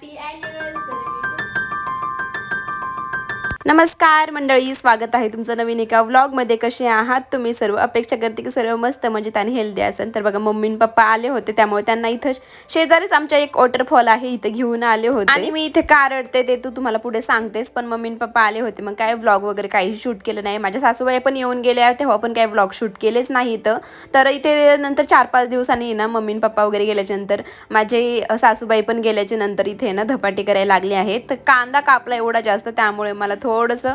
Happy anniversary. नमस्कार मंडळी, स्वागत आहे तुमचं नवीन एका व्लॉगमध्ये. कसे आहात तुम्ही सर्व? अपेक्षा करते की सर्व मस्त मजेत आणि हेल्दी असेल. तर बघा, मम्मी आणि पप्पा आले होते, त्यामुळे त्यांना इथं शेजारीच आमच्या एक वॉटरफॉल आहे, इथे घेऊन आले होते. आणि मी इथे का रडते ते तू तुम्हाला पुढे सांगतेस. पण मम्मी आणि पप्पा आले होते, मग काय व्लॉग वगैरे काही शूट केलं नाही. माझ्या सासूबाई पण येऊन गेल्या, तेव्हा पण काही व्लॉग शूट केलेच नाही इथं. तर इथे नंतर 4-5 दिवसांनी ना मम्मी आणि पप्पा वगैरे गेल्याच्या नंतर माझे सासूबाई पण गेल्याच्या नंतर इथे ना धपाटे करायला लागले आहेत. तर कांदा कापला एवढा जास्त, त्यामुळे मला थोडंसं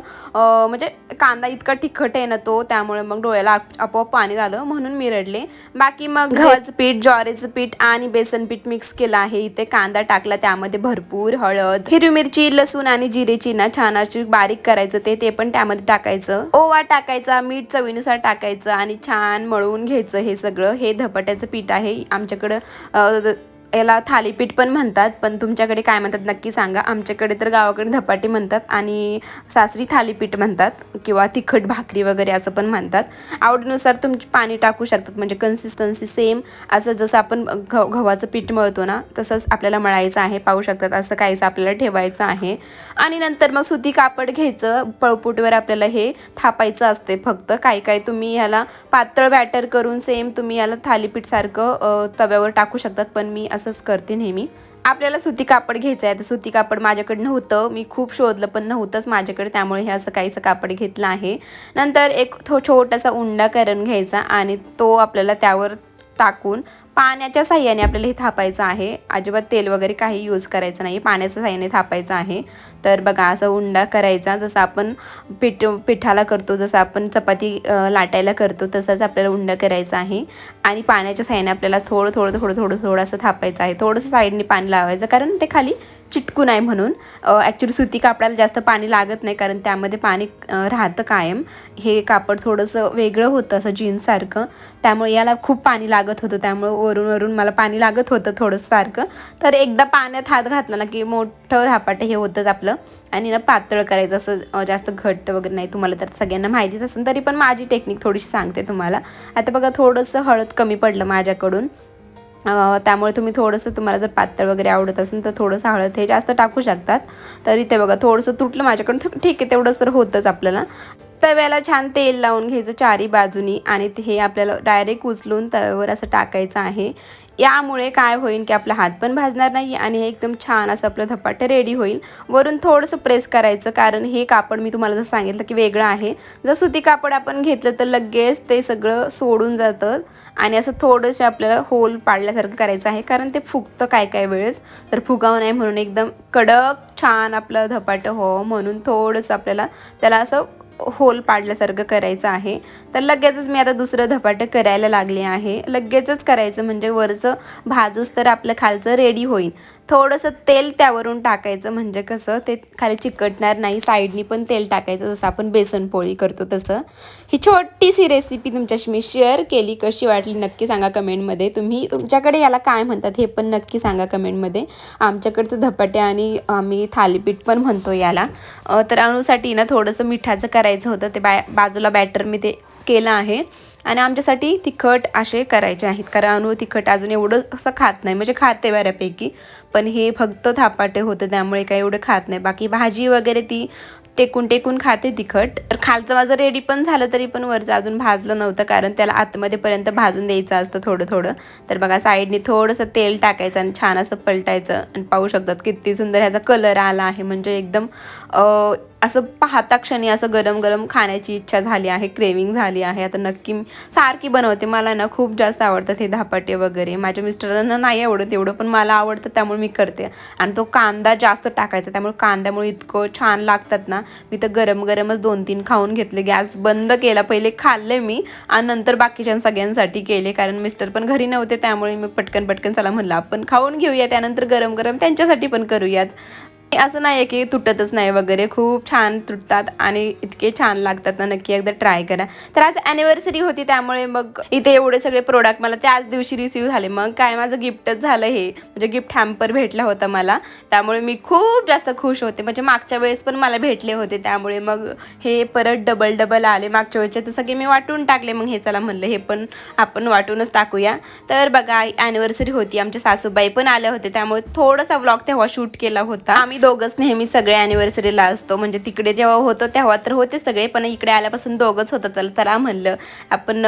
म्हणजे कांदा इतका तिखट आहे ना तो, त्यामुळे मग डोळ्याला आपोआप पाणी झालं, म्हणून मी रडले. बाकी मग गव्हाचं पीठ, ज्वारीचं पीठ आणि बेसन पीठ मिक्स केलं आहे. इथे कांदा टाकला, त्यामध्ये भरपूर हळद, हिरवी मिरची, लसूण आणि जिरेची ना छान अशी बारीक करायचं, ते पण त्यामध्ये टाकायचं. ओवा टाकायचा, मीठ चवीनुसार टाकायचं आणि छान मळून घ्यायचं. हे सगळं हे धपाट्याचं पीठ आहे. आमच्याकडं याला थालीपीठ पण म्हणतात, पण तुमच्याकडे काय म्हणतात नक्की सांगा. आमच्याकडे तर गावाकडे धपाटे म्हणतात आणि सासरी थालीपीठ म्हणतात, किंवा तिखट भाकरी वगैरे असं पण म्हणतात. आवडीनुसार तुमची पाणी टाकू शकतात, म्हणजे कन्सिस्टन्सी सेम असं जसं आपण गव्हाचं पीठ मळतो ना, तसंच आपल्याला मळायचं आहे. पाहू शकतात, असं काहीच आपल्याला ठेवायचं आहे. आणि नंतर मग सुती कापड घ्यायचं, पळपुटीवर आपल्याला हे थापायचं असते फक्त. काय तुम्ही ह्याला पातळ बॅटर करून सेम तुम्ही याला थालीपीठ सारखं तव्यावर टाकू शकतात, पण मी असंच करते नेहमी. आपल्याला सुती कापड घ्यायचं आहे. तर सुती कापड माझ्याकडे नव्हतं, मी खूप शोधलं पण नव्हतंच माझ्याकडे, त्यामुळे हे असं काहीचं कापड घेतलं आहे. नंतर एक छोटासा उंडा करून घ्यायचा आणि तो आपल्याला त्यावर टाकून पाण्याच्या साह्याने आपल्याला हे थापायचं आहे. अजिबात तेल वगैरे काही यूज करायचं नाही, पाण्याच्या साह्याने थापायचं आहे. तर बघा, असं उंडा करायचा, जसं आपण पिठाला करतो, जसं आपण चपाती लाटायला करतो, तसंच आपल्याला उंडा करायचा आहे. आणि पाण्याच्या साह्याने आपल्याला थोडं असं थापायचं आहे. थोडंसं साईडने पाणी लावायचं, कारण ते खाली चिटकू नाही म्हणून. ॲक्च्युली सुती कापडाला जास्त पाणी लागत नाही, कारण त्यामध्ये पाणी राहतं कायम. हे कापड थोडंसं वेगळं होतं, असं जीन्ससारखं, त्यामुळे याला खूप पाणी लागत होतं. त्यामुळे वरून मला पाणी लागत होतं थोडंसं सारखं. तर एकदा पाण्यात हात घातला ना की मोठं धपाटे हे होतंच आपलं. आणि ना पातळ करायचं, असं जास्त घट्ट वगैरे नाही. तुम्हाला तर सगळ्यांना माहितीच असेल, तरी पण माझी टेक्निक थोडीशी सांगते तुम्हाला. आता बघा, थोडंसं हळद कमी पडलं माझ्याकडून, त्यामुळे तुम्ही थोडंसं, तुम्हाला जर पातळ वगैरे आवडत असेल तर थोडंसं हळद हे जास्त टाकू शकतात. तर इथे बघा, थोडंसं तुटलं माझ्याकडून, ठीक आहे, तेवढंच तर होतंच आपल्याला. तव्याला छान तेल लावून घ्यायचं चारी बाजूनी, आणि हे आपल्याला डायरेक्ट उचलून तव्यावर असं टाकायचं आहे. यामुळे काय होईल की आपला हात पण भाजणार नाही आणि हे एकदम छान असं आपलं धपाटे रेडी होईल. वरून थोडंसं प्रेस करायचं, कारण हे कापड मी तुम्हाला जसं सांगितलं की वेगळं आहे. जर सुती कापड आपण घेतलं तर लगेच ते सगळं सोडून जातं, आणि असं थोडंसं आपल्याला होल पाडल्यासारखं करायचं आहे, कारण ते फुगतं काय वेळेस. तर फुगावं नाही म्हणून एकदम कडक छान आपलं धपाटं हो म्हणून थोडंसं आपल्याला त्याला असं होल पाडल्यासारखं करायचं आहे. तर लगेचच मी आता दुसरं धपाटं करायला लागले आहे. लगेचच करायचं, म्हणजे वरचं भाजूस तर आपलं खालचं रेडी होईल. थोडंसं तेल त्यावरून टाकायचं, म्हणजे कसं ते खाली चिकटणार नाही. साईडनी पण तेल टाकायचं, जसं आपण बेसन पोळी करतो तसं. ही छोटीशी रेसिपी तुमच्याशी मी शेअर केली. कशी वाटली नक्की सांगा कमेंटमध्ये. तुम्ही तुमच्याकडे याला काय म्हणतात हे पण नक्की सांगा कमेंटमध्ये. आमच्याकडे तर धपाटे आणि आम्ही थालीपीठ पण म्हणतो याला. तर अनुसाठी ना थोडंसं मिठाचं करायचं होतं, ते बाजूला बॅटर मी ते केलं आहे. आणि आमच्यासाठी तिखट असे करायचे आहेत, कारण अनु तिखट अजून एवढं असं खात नाही, म्हणजे खाते बऱ्यापैकी, पण हे फक्त थापाटे होतं त्यामुळे काही एवढं खात नाही. बाकी भाजी वगैरे ती टेकून खाते तिखट. तर खालचं माझं रेडी पण झालं, तरी पण वरचं अजून भाजलं नव्हतं, कारण त्याला आतमध्येपर्यंत भाजून द्यायचं असतं थोडं. तर बघा, साईडने थोडंसं तेल टाकायचं आणि छान असं पलटायचं, आणि पाहू शकतात किती सुंदर ह्याचा कलर आला आहे. म्हणजे एकदम असं पाहता क्षणी असं गरम गरम खाण्याची इच्छा झाली आहे, क्रेविंग झाली आहे. आता नक्की सारखी बनवते. मला ना खूप जास्त आवडतात हे धपाटे वगैरे. माझ्या मिस्टरांना नाही आवडत एवढं, पण मला आवडतं त्यामुळे मी करते. आणि तो कांदा जास्त टाकायचा, त्यामुळे कांद्यामुळे इतकं छान लागतात ना. मी तर गरमच 2-3 खाऊन घेतले. गॅस बंद केला, पहिले खाल्ले मी आणि नंतर बाकीच्या सगळ्यांसाठी केले, कारण मिस्टर पण घरी नव्हते. त्यामुळे मी पटकन चला म्हणलं आपण खाऊन घेऊया, त्यानंतर गरम त्यांच्यासाठी पण करूयात. असं नाही आहे की तुटतच नाही वगैरे, खूप छान तुटतात आणि इतके छान लागतात ना, नक्की एकदा ट्राय करा. तर आज ॲनिव्हर्सरी होती त्यामुळे मग इथे एवढे सगळे प्रोडक्ट मला त्याच दिवशी रिसीव्ह झाले. मग काय माझं गिफ्टच झालं हे, म्हणजे गिफ्ट हॅम्पर भेटला होता मला, त्यामुळे मी खूप जास्त खुश होते. म्हणजे मागच्या वेळेस पण मला भेटले होते त्यामुळे मग हे परत डबल आले. मागच्या वेळेचे तर सगळे मी वाटून टाकले. मग हे चला म्हणलं हे पण आपण वाटूनच टाकूया. तर बघा ॲनिव्हर्सरी होती, आमच्या सासूबाई पण आल्या होते त्यामुळे थोडासा व्लॉग तेव्हा शूट केला होता. आम्ही दोघंच नेहमी सगळे ॲनिव्हर्सरीला असतो, म्हणजे तिकडे जेव्हा होतं तेव्हा तर होते सगळे, पण इकडे आल्यापासून दोघंच होतं. चला म्हणलं आपण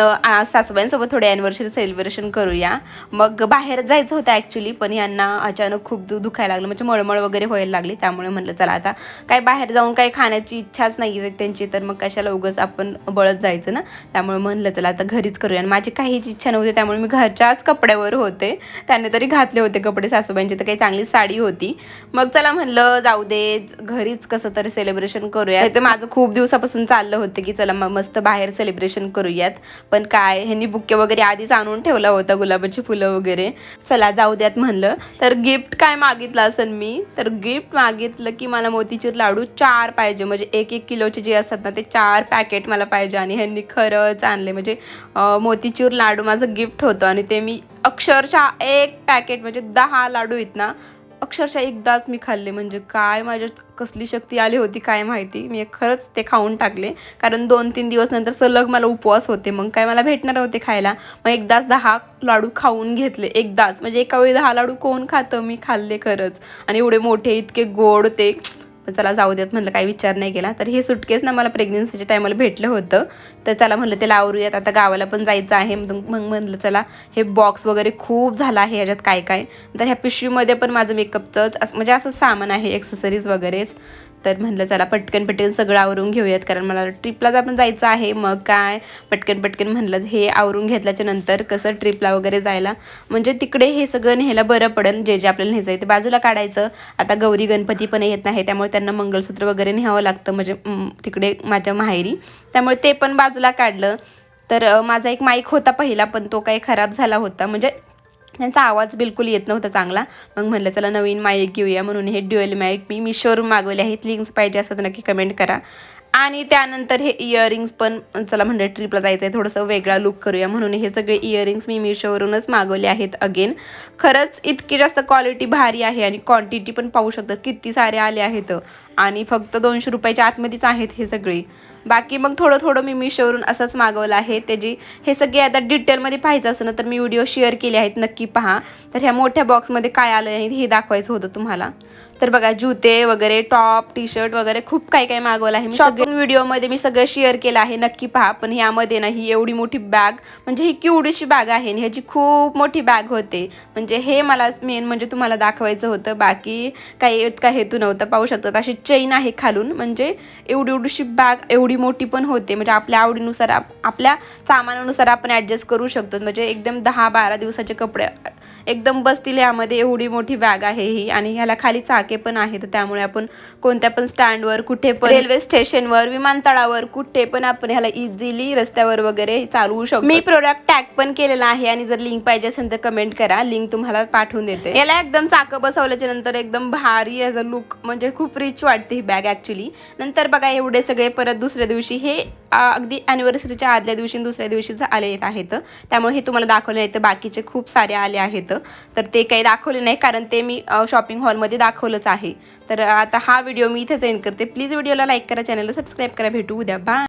सासूबाईंसोबत थोडे ॲनिव्हर्सरी सेलिब्रेशन करूया. मग बाहेर जायचं होतं ॲक्च्युली, पण यांना अचानक खूप दुखायला लागलं, म्हणजे मळमळ वगैरे व्हायला लागली. त्यामुळे म्हणलं चला आता काय बाहेर जाऊन काही खाण्याची इच्छाच नाही आहे त्यांची, तर मग कशाला उगाच आपण बळत जायचं ना. त्यामुळे म्हणलं चला आता घरीच करूया. आणि माझी काहीच इच्छा नव्हती त्यामुळे मी घरच्याच कपड्यावर होते. त्याने तरी घातले होते कपडे, सासूबाईंची तर काही चांगली साडी होती. मग चला म्हणलं जाऊ दे घरीच कसं तरी सेलिब्रेशन करूया. ते माझं खूप दिवसापासून चाललं होतं की चला मस्त बाहेर सेलिब्रेशन करूयात, पण काय ह्यांनी बुके वगैरे आधीच आणून ठेवला होता, गुलाबाची फुलं वगैरे. चला जाऊ द्यात म्हणलं. तर गिफ्ट काय मागितलं असेल मी, तर गिफ्ट मागितलं की मला मोतीचूर लाडू 4 पाहिजे, म्हणजे 1-1 किलोचे जे असतात ना ते 4 पॅकेट मला पाहिजे. आणि ह्यांनी खरंच आणले, म्हणजे मोतीचूर लाडू माझं गिफ्ट होतं आणि ते मी अक्षरशः 1 पॅकेट म्हणजे 10 लाडू आहेत ना, अक्षरशः एकदाच मी खाल्ले. म्हणजे काय माझ्यात कसली शक्ती आली होती काय माहिती, मी खरंच ते खाऊन टाकले. कारण 2-3 दिवस नंतर सलग मला उपवास होते, मग काय मला भेटणार होते खायला. मग एकदाच 10 लाडू खाऊन घेतले एकदाच, म्हणजे एका वेळी 10 लाडू कोण खातं, मी खाल्ले खरंच. आणि एवढे मोठे इतके गोड ते, पण चला जाऊ देत म्हणलं, काही विचार नाही केला. तर हे सुटकेस ना मला प्रेग्नेन्सीच्या टायमाला भेटलं होतं, तर चला म्हणलं त्याला आवरूयात, आता गावाला पण जायचं आहे. मग म्हणलं चला हे बॉक्स वगैरे खूप झाला आहे ह्याच्यात काय काय. तर ह्या पिशवीमध्ये पण माझं मेकअपचंच म्हणजे असं सामान आहे, एक्सेसरीज वगैरेच. तर म्हणलं चला पटकन सगळं आवरून घेऊयात, कारण मला ट्रिपलाच आपण जायचं आहे. मग काय पटकन म्हणलं हे आवरून घेतल्याच्या नंतर कसं ट्रिपला वगैरे जायला, म्हणजे तिकडे हे सगळं न्यायला बरं पडेल. जे जे आपल्याला न्यायचं आहे ते बाजूला काढायचं. आता गौरी गणपती पण येत नाही त्यामुळे त्यांना मंगळसूत्र वगैरे न्यावं लागतं, म्हणजे तिकडे माझ्या माहेरी, त्यामुळे ते पण बाजूला काढलं. तर माझा एक माईक होता पहिला, पण तो काही खराब झाला होता, म्हणजे त्यांचा आवाज बिलकुल येत नव्हता चांगला. मग म्हणलं चला नवीन माईक घेऊया, म्हणून हे ड्युएल माईक मी मिशोवरून मागवले आहेत. लिंक्स पाहिजे असं तर नक्की कमेंट करा. आणि त्यानंतर हे इयरिंग्स पण चला म्हणलं ट्रिपला जायचं आहे, थोडंसं वेगळा लुक करूया, म्हणून हे सगळे इयरिंग्स मी मिशोवरूनच मागवले आहेत अगेन. खरंच इतकी जास्त क्वालिटी भारी आहे आणि क्वांटिटी पण पाहू शकतात किती सारे आले आहेत. आणि फक्त 200 रुपयाच्या आतमध्येच आहेत हे सगळे. बाकी मग थोडं मी मिशोवरून असंच मागवलं आहे. त्याची हे सगळे आता डिटेलमध्ये पाहायचं असं ना तर मी व्हिडिओ शेअर केले आहेत, नक्की पहा. तर ह्या मोठ्या बॉक्समध्ये काय आलं आहे हे दाखवायचं होतं तुम्हाला. तर बघा जुते वगैरे, टॉप, टी शर्ट वगैरे खूप काही मागवलं आहे. शॉपिंग व्हिडिओमध्ये मी सगळं शेअर केलं आहे, नक्की पहा. पण ह्यामध्ये ना ही एवढी मोठी बॅग, म्हणजे ही केवढीशी बॅग आहे आणि ह्याची खूप मोठी बॅग होते, म्हणजे हे मला मेन म्हणजे तुम्हाला दाखवायचं होतं. बाकी काही इतका हेतू नव्हता. पाहू शकतात अशी चेन आहे खालून, म्हणजे एवढीशी बॅग एवढी मोठी पण होते, म्हणजे आपल्या आवडीनुसार आपल्या सामानानुसार आपण ॲडजस्ट करू शकतो. म्हणजे एकदम 10-12 दिवसाचे कपडे एकदम बसतील यामध्ये, एवढी मोठी बॅग आहे ही. आणि ह्याला खाली चाके पण आहेत, त्यामुळे आपण कोणत्या पण स्टँडवर, कुठे पण, रेल्वे स्टेशनवर, विमानतळावर, कुठे पण आपण ह्याला इझिली रस्त्यावर वगैरे चालवू शकतो. मी प्रोडक्ट टॅग पण केलेला आहे आणि जर लिंक पाहिजे असेल तर कमेंट करा, लिंक तुम्हाला पाठवून देते. याला एकदम चाकं बसवल्याच्या नंतर एकदम भारी याचा लुक, म्हणजे खूप रिच वाटते ही बॅग ॲक्च्युली. नंतर बघा एवढे सगळे परत दुसऱ्या दिवशी, हे अगदी ॲनिव्हर्सरीच्या आदल्या दिवशी दुसऱ्या दिवशीच आले आहेत, त्यामुळे हे तुम्हाला दाखवले नाही. तर बाकीचे खूप सारे आले आहेत, तर ते काही दाखवले नाही कारण ते मी शॉपिंग हॉलमध्ये दाखवलंच आहे. तर आता हा व्हिडिओ मी इथेच एंड करते. प्लीज व्हिडिओला लाईक करा, चॅनलला सबस्क्राईब करा. भेटू उद्या, बाय.